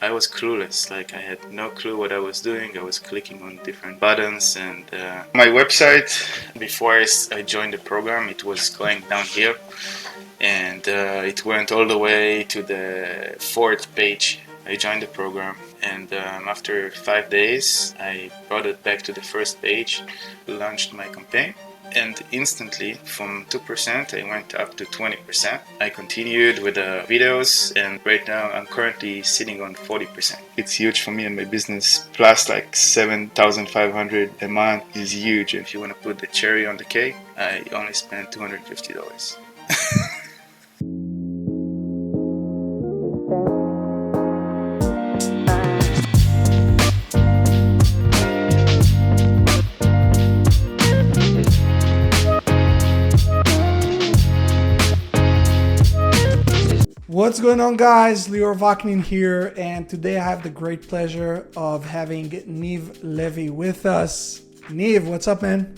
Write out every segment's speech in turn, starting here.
I was clueless. Like I had no clue what I was doing. I was clicking on different buttons, and my website before I joined the program, it was going downhill, and it went all the way to the fourth page. I joined the program, and after 5 days, I brought it back to the first page, launched my campaign, and instantly from 2% I went up to 20%. I continued with the videos, and right now I'm currently sitting on 40%. It's huge for me and my business, plus like 7,500 a month is huge. If you want to put the cherry on the cake, I only spent $250. What's going on, guys? Lior Vaknin here, and today I have the great pleasure of having Neeve Levy with us. Neeve, what's up, man?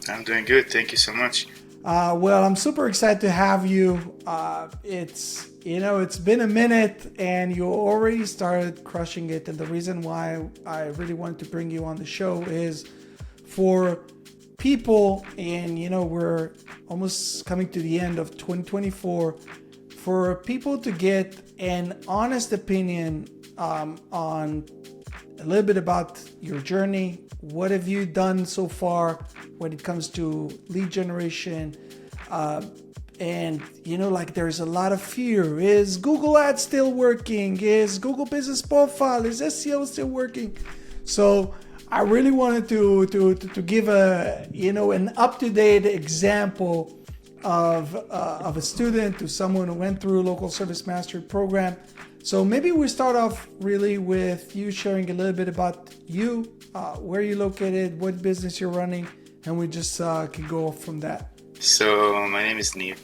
I'm doing good, thank you so much. Well, I'm super excited to have you. It's been a minute, and you already started crushing it. And the reason why I really wanted to bring you on the show is for people, and we're almost coming to the end of 2024. For people to get an honest opinion on a little bit about your journey, what have you done so far when it comes to lead generation, and there's a lot of fear. Is Google Ads still working? Is Google Business Profile, is SEO still working? So I really wanted to give an up-to-date example of a student to someone who went through a local service mastery program. So maybe we start off really with you sharing a little bit about you, where you're located, what business you're running, and we just can go off from that. So my name is Neeve,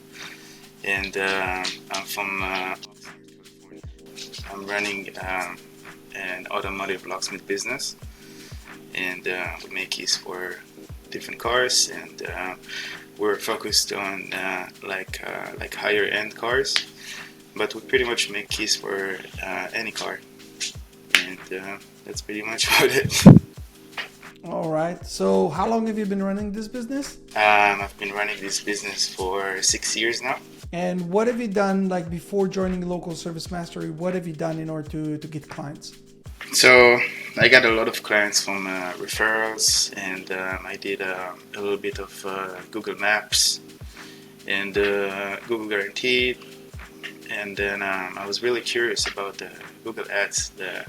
and I'm from California. I'm running an automotive locksmith business, and we make keys for different cars, and we're focused on like higher end cars, but we pretty much make keys for any car, and that's pretty much about it. All right. So how long have you been running this business? I've been running this business for 6 years now. And what have you done, like before joining local service mastery? What have you done in order to get clients? So I got a lot of clients from referrals, and I did a little bit of Google Maps and Google Guaranteed, and then I was really curious about the Google Ads, the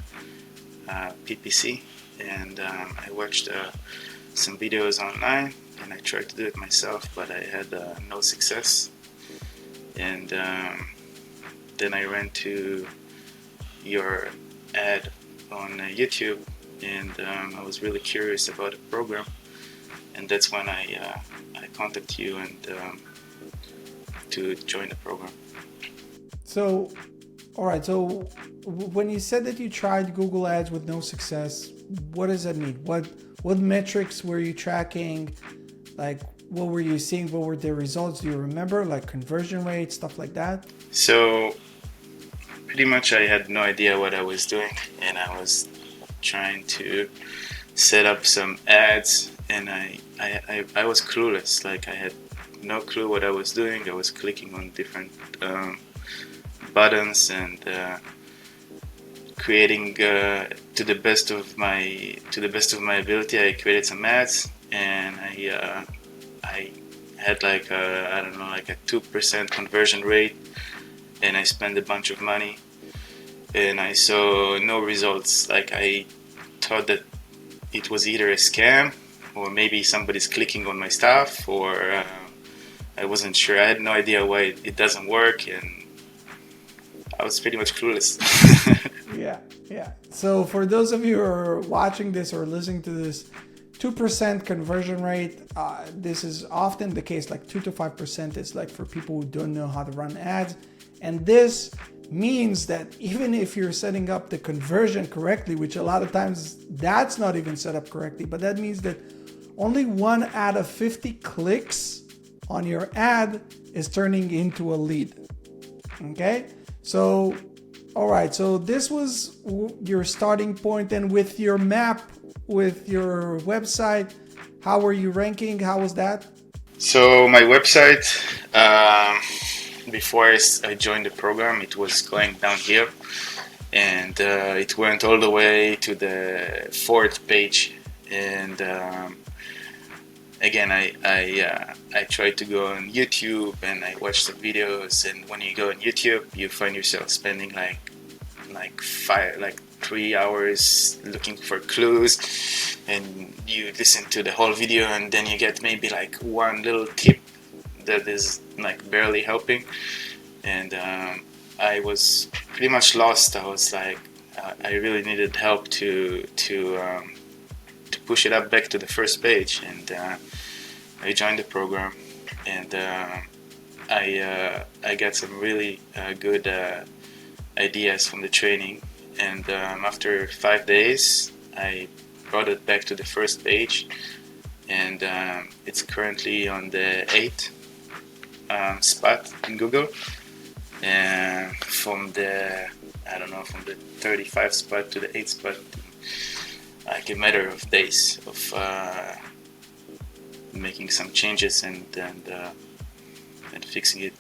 PPC, and I watched some videos online, and I tried to do it myself, but I had no success. And then I ran to your ad on YouTube, and I was really curious about the program, and that's when I contacted you and to join the program. So, all right. So, when you said that you tried Google Ads with no success, what does that mean? What metrics were you tracking? Like, what were you seeing? What were the results? Do you remember, like conversion rate, stuff like that? So pretty much I had no idea what I was doing, and I was trying to set up some ads, and I was clueless. Like I had no clue what I was doing. I was clicking on different buttons, and creating to the best of my ability. I created some ads, and I had like a 2% conversion rate, and I spent a bunch of money, and I saw no results. Like I thought that it was either a scam, or maybe somebody's clicking on my stuff, or I wasn't sure. I had no idea why it doesn't work, and I was pretty much clueless. Yeah. So for those of you who are watching this or listening to this, 2% conversion rate, this is often the case. Like 2 to 5% is like for people who don't know how to run ads. And this means that even if you're setting up the conversion correctly, which a lot of times that's not even set up correctly, but that means that only 1 out of 50 clicks on your ad is turning into a lead. Okay? So All right, so this was your starting point, and with your map, with your website, how were you ranking? How was that? So my website, before I joined the program, it was going downhill, and it went all the way to the fourth page. And again, I tried to go on YouTube and I watched some videos. And when you go on YouTube, you find yourself spending like 3 hours looking for clues, and you listen to the whole video, and then you get maybe like one little tip that is like barely helping. And I was pretty much lost. I was like, I really needed help to push it up back to the first page. And I joined the program, and I got some really good ideas from the training. And after 5 days, I brought it back to the first page, and it's currently on the 8th spot in Google. And from the 35 spot to the 8th spot, like a matter of days of making some changes and fixing it.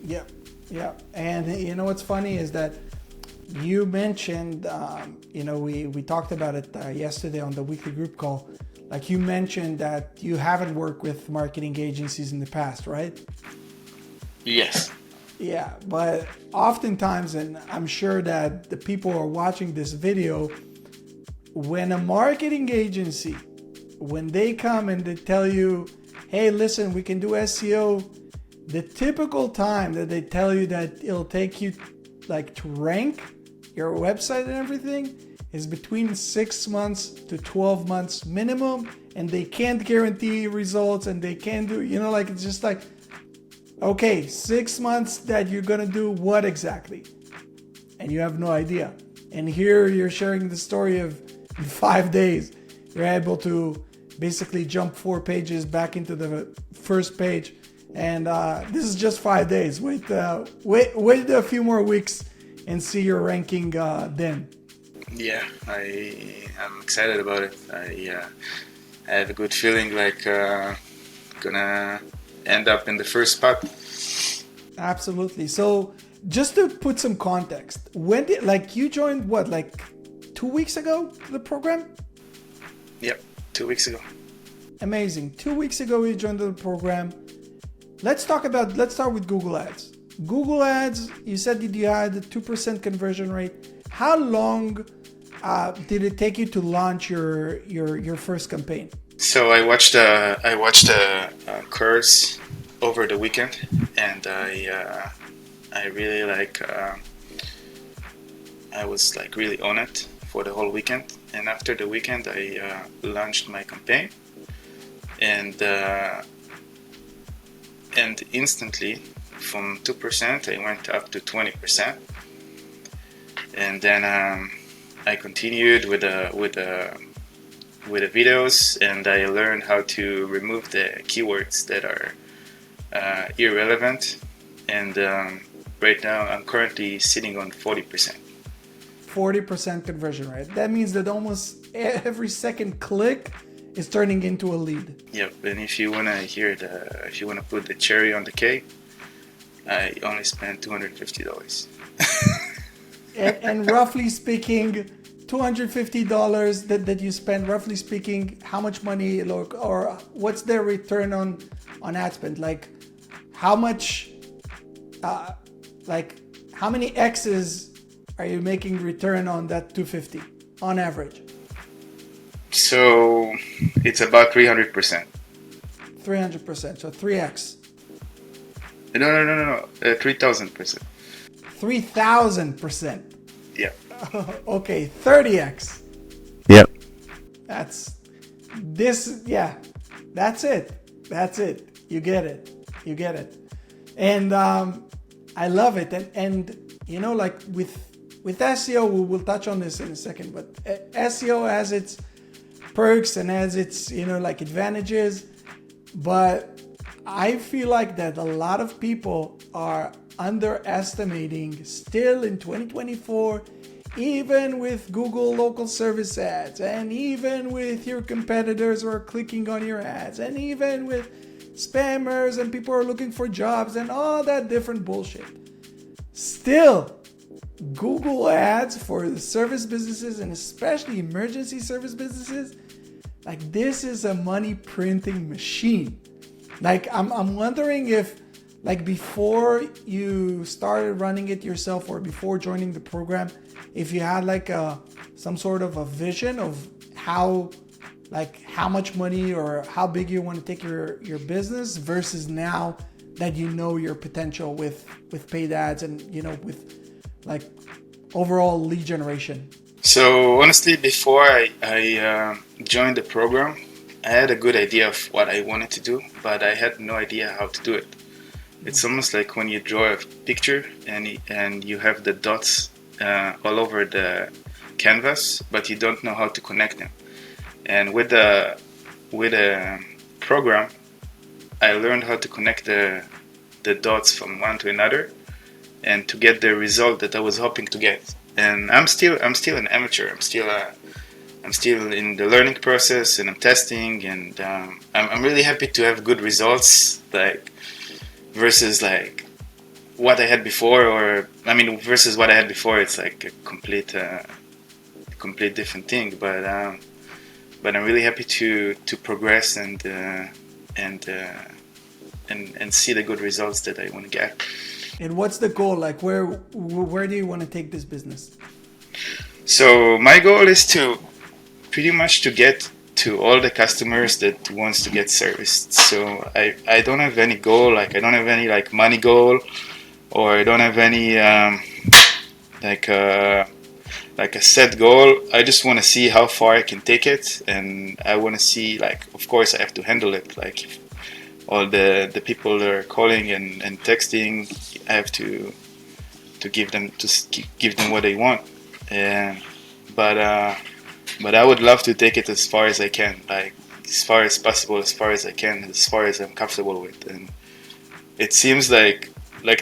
Yeah, yeah. And you know what's funny is that you mentioned, we talked about it yesterday on the weekly group call. Like you mentioned that you haven't worked with marketing agencies in the past, right? Yes. Yeah, but oftentimes, and I'm sure that the people who are watching this video, when a marketing agency, when they come and they tell you, hey, listen, we can do SEO, the typical time that they tell you that it'll take you like to rank your website and everything is between 6 months to 12 months minimum, and they can't guarantee results, and they can't do, like it's just like, okay, 6 months that you're gonna do what exactly? And you have no idea. And here you're sharing the story of in 5 days, you're able to basically jump 4 pages back into the first page. And this is just 5 days. Wait a few more weeks and see your ranking then. Yeah, I'm excited about it. I have a good feeling like gonna end up in the first spot. Absolutely. So just to put some context, when did you joined 2 weeks ago to the program? Yep, 2 weeks ago. Amazing. 2 weeks ago you joined the program. Let's start with Google Ads. Google Ads, you said that you had a 2% conversion rate. How long did it take you to launch your first campaign? So I watched a course over the weekend, and I really I was really on it for the whole weekend. And after the weekend, I launched my campaign, and instantly from 2% I went up to 20%, and then I continued with the videos, and I learned how to remove the keywords that are irrelevant. And right now I'm currently sitting on 40%. 40% conversion rate. That means that almost every second click is turning into a lead. Yep. And if you wanna put the cherry on the cake, I only spent $250. and roughly speaking, $250 that you spend, roughly speaking, how much money or what's their return on ad spend? How much, how many X's are you making return on that 250 on average? So it's about 300%. 300%, so 3X. No. 3,000%. 3,000%. Yeah. Okay, 30X. Yep. That's it. You get it. And I love it. And with SEO, we'll touch on this in a second, but SEO has its perks and has its advantages, but I feel like that a lot of people are underestimating still in 2024, even with Google local service ads, and even with your competitors who are clicking on your ads, and even with spammers and people are looking for jobs and all that different bullshit. Still, Google ads for the service businesses and especially emergency service businesses, like this is a money printing machine. Like I'm wondering if like before you started running it yourself or before joining the program, if you had like some sort of a vision of how much money or how big you want to take your business versus now that you know your potential with paid ads and with like overall lead generation. So honestly, before I joined the program, I had a good idea of what I wanted to do, but I had no idea how to do it. It's almost like when you draw a picture and you have the dots all over the canvas, but you don't know how to connect them. And with the program, I learned how to connect the dots from one to another, and to get the result that I was hoping to get. And I'm still an amateur. I'm still in the learning process, and I'm testing, and I'm really happy to have good results, like versus like what I had before, versus what I had before. It's like a complete different thing. But I'm really happy to progress and see the good results that I want to get. And what's the goal? Like where do you want to take this business? So my goal is to pretty much to get to all the customers that wants to get serviced. So I don't have any goal, like I don't have any like money goal, or I don't have any like a set goal. I just want to see how far I can take it, and I want to see, like, of course I have to handle it, like all the people that are calling and texting, I have to give them what they want. But I would love to take it as far as I can, like as far as possible, as far as I can, as far as I'm comfortable with. And it seems like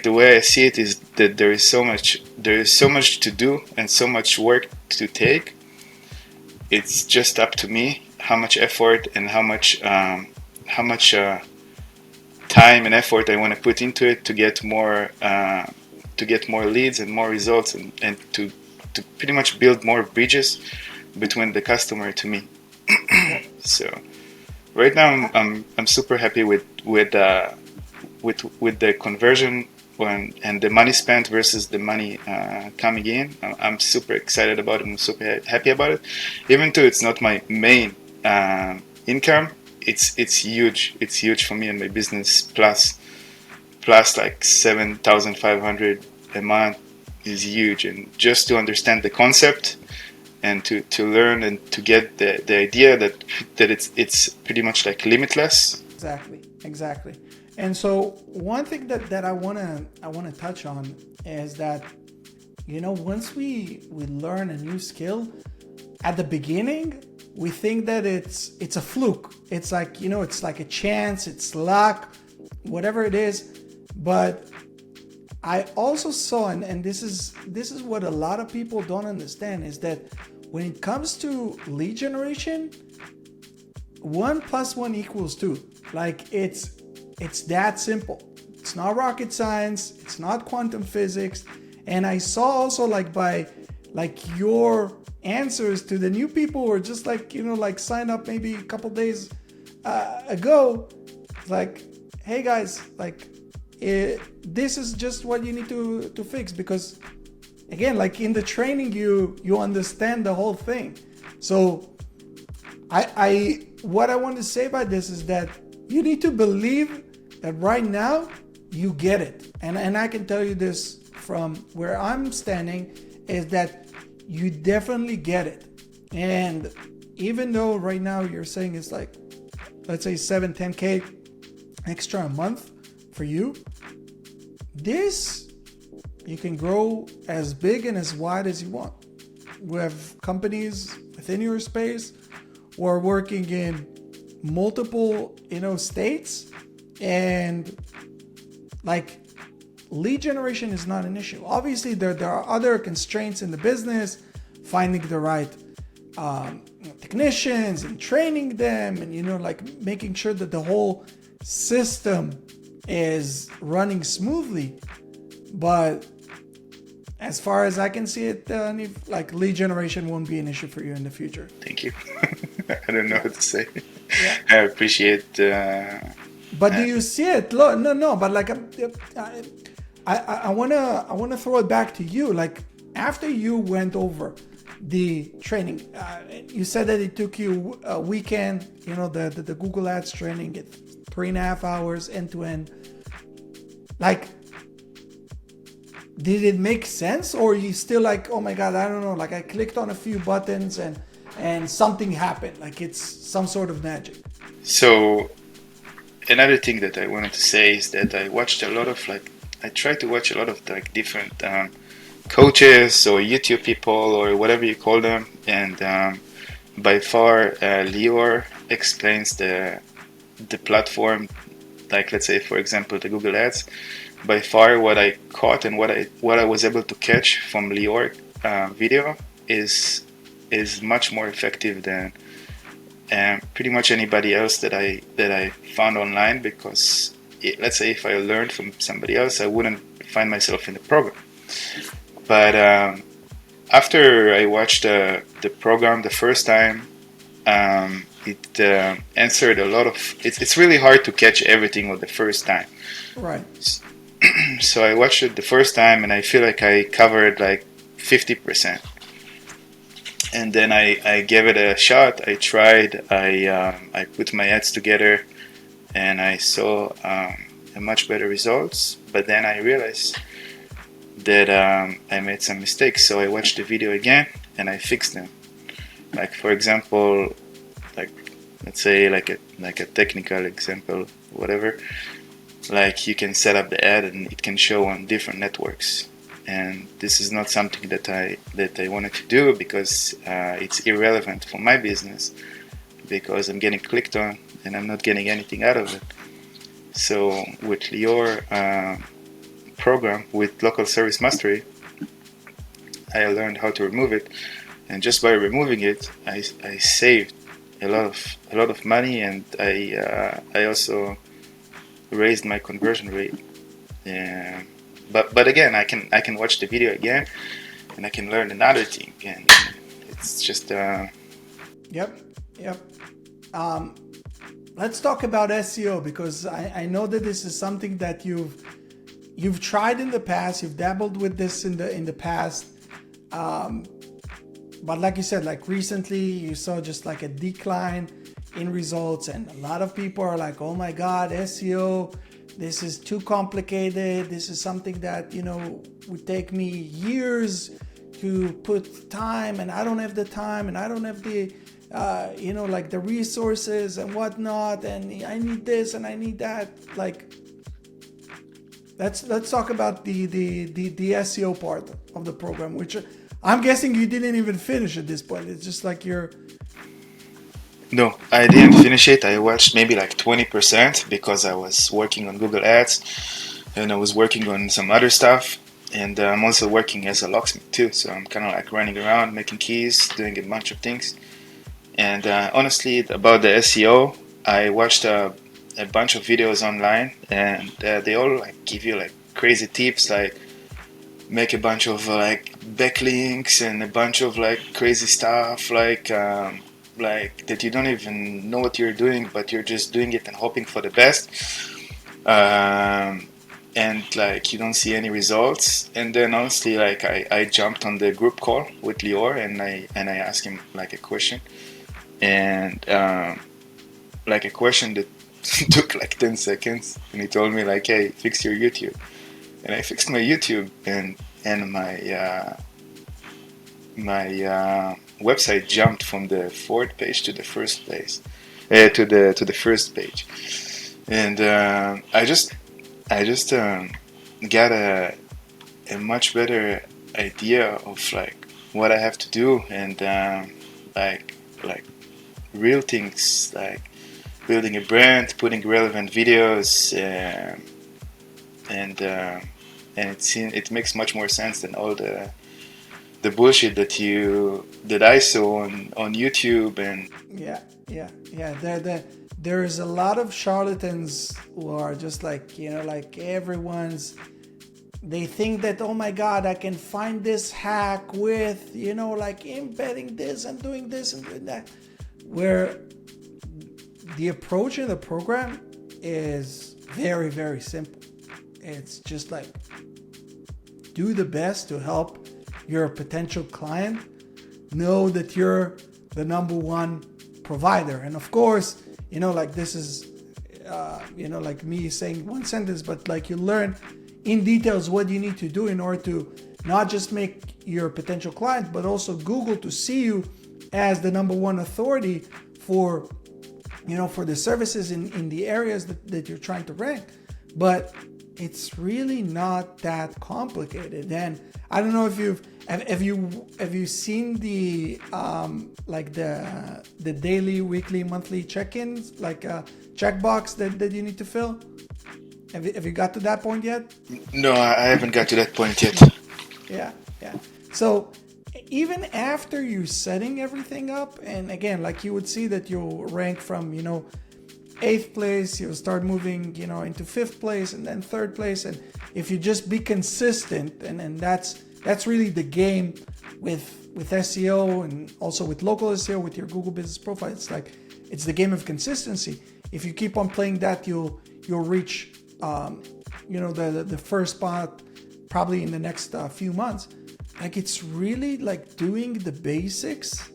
the way I see it is that there is so much to do and so much work to take. It's just up to me how much effort and how much time and effort I want to put into it to get more leads and more results, and to pretty much build more bridges between the customer to me. So right now I'm super happy with the conversion and the money spent versus the money coming in. I'm super excited about it. I'm super happy about it, even though it's not my main income. It's huge. It's huge for me and my business. Plus like 7,500 a month is huge. And just to understand the concept and to learn and to get the idea that it's pretty much like limitless. Exactly. And so one thing that I wanna touch on is that once we learn a new skill, at the beginning we think that it's a fluke. It's like it's like a chance, it's luck, whatever it is. But I also saw, and this is what a lot of people don't understand, is that when it comes to lead generation, 1 + 1 = 2. Like it's that simple. It's not rocket science. It's not quantum physics. And I saw also by your answers to the new people who are just sign up maybe a couple days ago, like, hey guys, this is just what you need to fix, because again, like in the training you understand the whole thing. So I what I want to say about this is that you need to believe that right now you get it. And I can tell you this from where I'm standing, is that you definitely get it. And even though right now you're saying it's like, let's say 7-10K extra a month for you, this you can grow as big and as wide as you want. We have companies within your space who are working in multiple states, and like lead generation is not an issue. Obviously, there are other constraints in the business, finding the right technicians and training them, and like making sure that the whole system is running smoothly. But as far as I can see it, like lead generation won't be an issue for you in the future. Thank you. I don't know what to say. Yeah. I appreciate. But do you see it? No. But like, I wanna throw it back to you. Like after you went over the training, you said that it took you a weekend. The Google Ads training, 3.5 hours end to end. Like, did it make sense, or you still like, oh my god, I don't know, like I clicked on a few buttons and something happened, like it's some sort of magic? So another thing that I wanted to say is that I watched a lot of I tried to watch a lot of different coaches or YouTube people or whatever you call them, and by far Lior explains the platform, like let's say for example the Google Ads. By far what I caught and what I was able to catch from Lior video is much more effective than pretty much anybody else that I found online, because let's say if I learned from somebody else, I wouldn't find myself in the program. But after I watched the program the first time, it answered a lot of. It's really hard to catch everything on the first time. Right. So I watched it the first time, and I feel like I covered like 50%. And then I gave it a shot. I tried. I put my ads together, and I saw a much better results. But then I realized that I made some mistakes. So I watched the video again and I fixed them. Like for example, like let's say like a technical example, whatever. Like you can set up the ad and it can show on different networks. And this is not something that I wanted to do, because it's irrelevant for my business, because I'm getting clicked on and I'm not getting anything out of it. So with your program, with Local Service Mastery, I learned how to remove it, and just by removing it, I saved a lot of money, and I also raised my conversion rate. Yeah. But again, I can watch the video again, and I can learn another thing, and it's just. Yep. Let's talk about SEO, because I know that this is something that you've tried in the past. You've dabbled with this in the past, but like you said, like recently you saw just like a decline in results, and a lot of people are like, oh my god, SEO, this is too complicated. This is something that would take me years to put time, and I don't have the time, and I don't have the like the resources and whatnot, and I need this and I need that. Like, let's talk about the SEO part of the program, which I'm guessing you didn't even finish at this point. It's just like you're. No, I didn't finish it. I watched maybe like 20% because I was working on Google Ads, and I was working on some other stuff, and I'm also working as a locksmith too. So I'm kind of like running around, making keys, doing a bunch of things. And honestly, about the SEO, I watched a bunch of videos online, and they all like give you like crazy tips, like make a bunch of like backlinks and a bunch of like crazy stuff, like that you don't even know what you're doing, but you're just doing it and hoping for the best. And like you don't see any results. And then honestly, like I jumped on the group call with Lior, and I asked him like a question, and like a question that took like 10 seconds, and he told me like, hey, fix your YouTube. And I fixed my YouTube, and my website jumped from the fourth page to the first place, to the first page. And I just got a much better idea of like what I have to do, and like real things, like building a brand, putting relevant videos, and and it makes much more sense than all the bullshit that I saw on YouTube. And yeah. There is a lot of charlatans who are just like, like everyone's. They think that, oh my God, I can find this hack with, like embedding this and doing this and doing that. Where the approach in the program is very, very simple. It's just like do the best to help your potential client know that you're the number one provider. And of course, like this is, like me saying one sentence, but like you learn in details what you need to do in order to not just make your potential client, but also Google to see you as the number one authority for, for the services in the areas that you're trying to rank. But it's really not that complicated. And I don't know if have you seen the like the daily, weekly, monthly check-ins, like a checkbox that you need to fill? Have you got to that point yet? No, I haven't got to that point yet. Yeah. So even after you setting everything up, and again, like you would see that you'll rank from, 8th place, you'll start moving, into 5th place and then 3rd place. And if you just be consistent, and that's really the game with SEO and also with local SEO, with your Google Business Profile. It's the game of consistency. If you keep on playing that, you'll reach, the first spot probably in the next few months. Like it's really like doing the basics,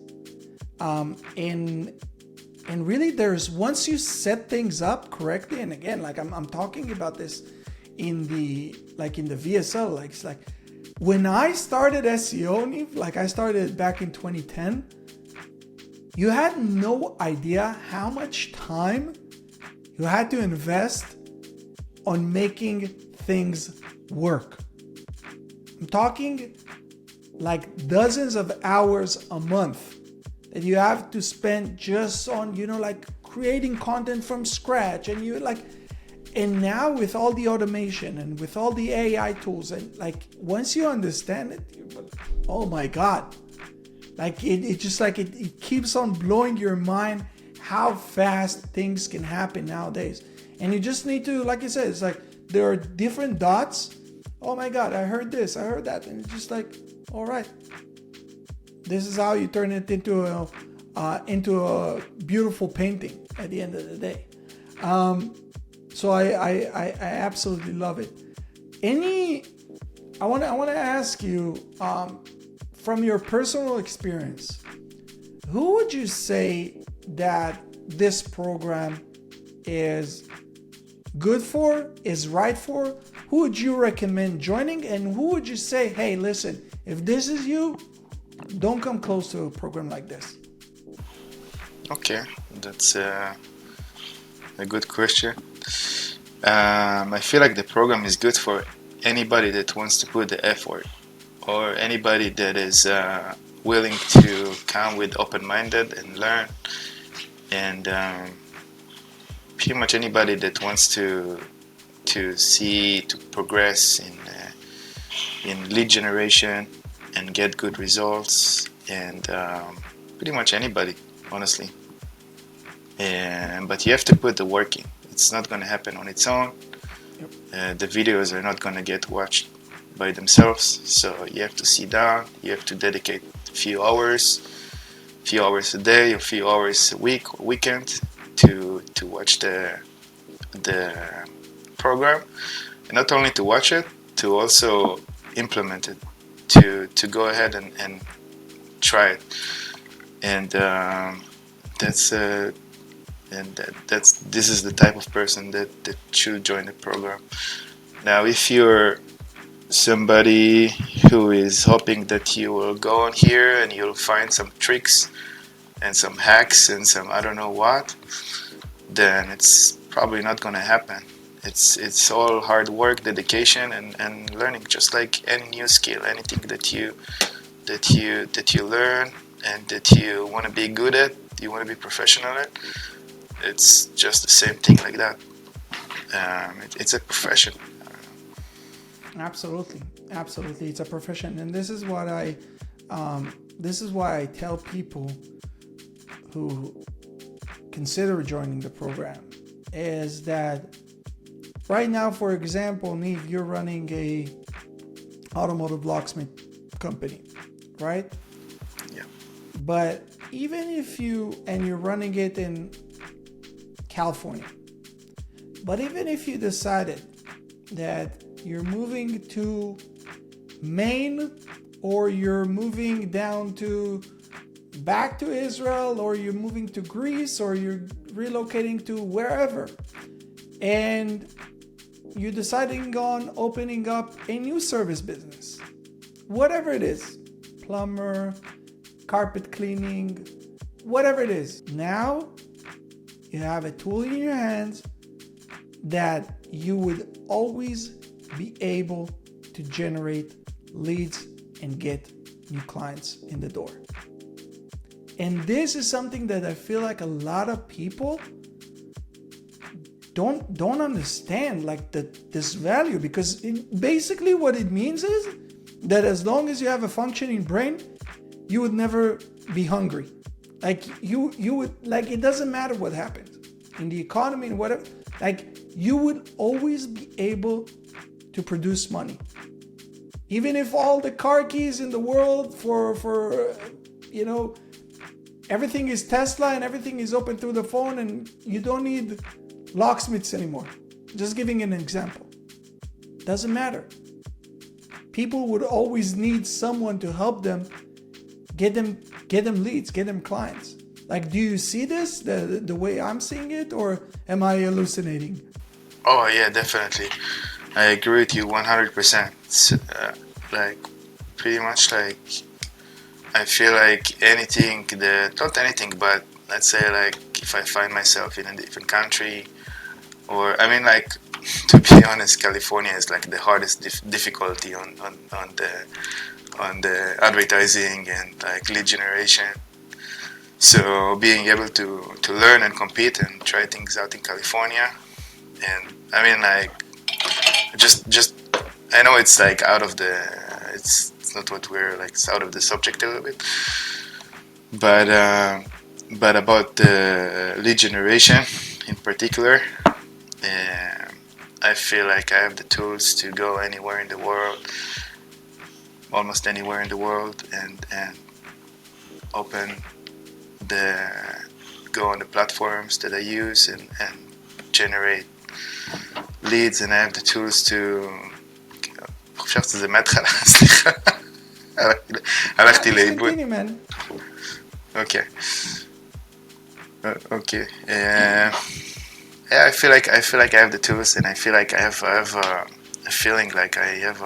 and really there's, once you set things up correctly, and again, like I'm talking about this in the VSL, like it's like when I started SEO, Neeve, like I started back in 2010, you had no idea how much time you had to invest on making things work. I'm talking like dozens of hours a month that you have to spend just on, like creating content from scratch. And now with all the automation and with all the AI tools, and like once you understand it, oh my God, like it just like it keeps on blowing your mind how fast things can happen nowadays. And you just need to, like you said, it's like there are different dots. Oh my God, I heard this, I heard that. And it's just like, all right, this is how you turn it into a beautiful painting at the end of the day. So I absolutely love it. I want to ask you, from your personal experience, who would you say that this program is good for, is right for? Who would you recommend joining, and who would you say, hey, listen, if this is you, don't come close to a program like this? Okay, that's a good question. I feel like the program is good for anybody that wants to put the effort, or anybody that is willing to come with open-minded and learn, and pretty much anybody that wants to progress in lead generation and get good results, and pretty much anybody, honestly. But you have to put the work in. It's not going to happen on its own. The videos are not going to get watched by themselves, so you have to sit down, you have to dedicate a few hours a day, a few hours a week or weekend to watch the program, and not only to watch it, to also implement it, to go ahead and try it. And this is the type of person that should join the program. Now, if you're somebody who is hoping that you will go on here and you'll find some tricks and some hacks and some I don't know what, then it's probably not going to happen. It's all hard work, dedication, and learning, just like any new skill, anything that you learn and that you want to be good at, you want to be professional at. It's just the same thing like that. It's a profession. Absolutely, absolutely. It's a profession, and this is why I tell people who consider joining the program is that right now, for example, Neeve, you're running a automotive locksmith company, right? Yeah. But even if you're running it in California, but even if you decided that you're moving to Maine, or you're moving back to Israel, or you're moving to Greece, or you're relocating to wherever, and you're deciding on opening up a new service business, whatever it is, plumber, carpet cleaning, whatever it is, now you have a tool in your hands that you would always be able to generate leads and get new clients in the door. And this is something that I feel like a lot of people don't understand, like this value, because basically what it means is that as long as you have a functioning brain, you would never be hungry. Like you would, like, it doesn't matter what happens in the economy and whatever, like you would always be able to produce money. Even if all the car keys in the world for everything is Tesla and everything is open through the phone and you don't need locksmiths anymore. Just giving an example. Doesn't matter. People would always need someone to help them get them leads, get them clients. Like, do you see this the way I'm seeing it, or am I hallucinating? Oh yeah, definitely. I agree with you 100%. Like, pretty much, like, I feel like anything not anything, but let's say, like, if I find myself in a different country, or, I mean, like, to be honest, California is like the hardest difficulty on the advertising and like lead generation. So being able to learn and compete and try things out in California, and I mean, like, just I know it's like out of the it's not what we're like, it's out of the subject a little bit, but about the lead generation in particular, I feel like I have the tools to go anywhere in the world, almost anywhere in the world, and go on the platforms that I use and generate leads, and I have the tools to... חושב שזה מההתחלה, סליחה. הלכתי לאיבוד. Okay. Okay. Yeah, I feel like I have the tools, and I feel like I have a feeling like I have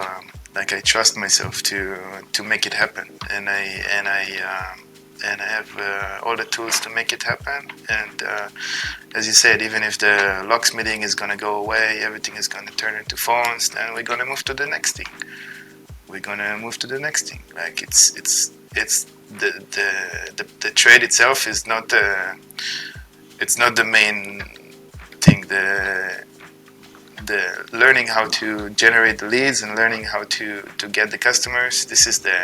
like I trust myself to make it happen, and I have all the tools to make it happen. And as you said, even if the locksmithing is gonna go away, everything is gonna turn into phones, then we're gonna move to the next thing. Like, it's the trade itself is not the main thing. The learning how to generate the leads and learning how to get the customers, this is the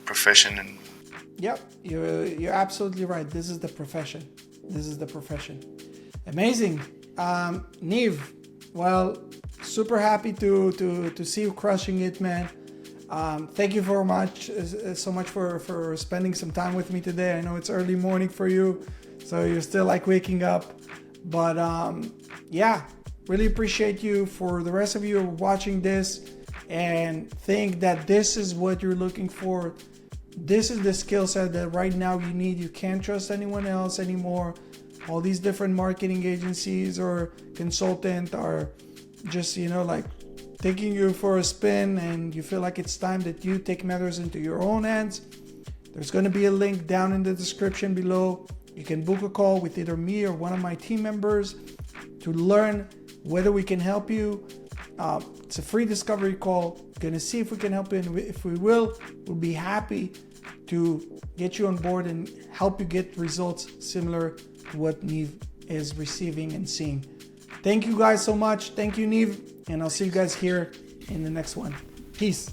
profession. And yep, you're absolutely right. This is the profession. Amazing. Neeve, well, super happy to see you crushing it, man. Thank you so much for spending some time with me today. I know it's early morning for you, so you're still like waking up, but yeah, really appreciate you. For the rest of you watching this and think that this is what you're looking for, this is the skill set that right now you need. You can't trust anyone else anymore. All these different marketing agencies or consultant are just, like, taking you for a spin, and you feel like it's time that you take matters into your own hands. There's going to be a link down in the description below. You can book a call with either me or one of my team members to learn whether we can help you. It's a free discovery call. Going to see if we can help you, and if we will, we'll be happy to get you on board and help you get results similar to what Neeve is receiving and seeing. Thank you guys so much. Thank you, Neeve, and I'll see you guys here in the next one. Peace.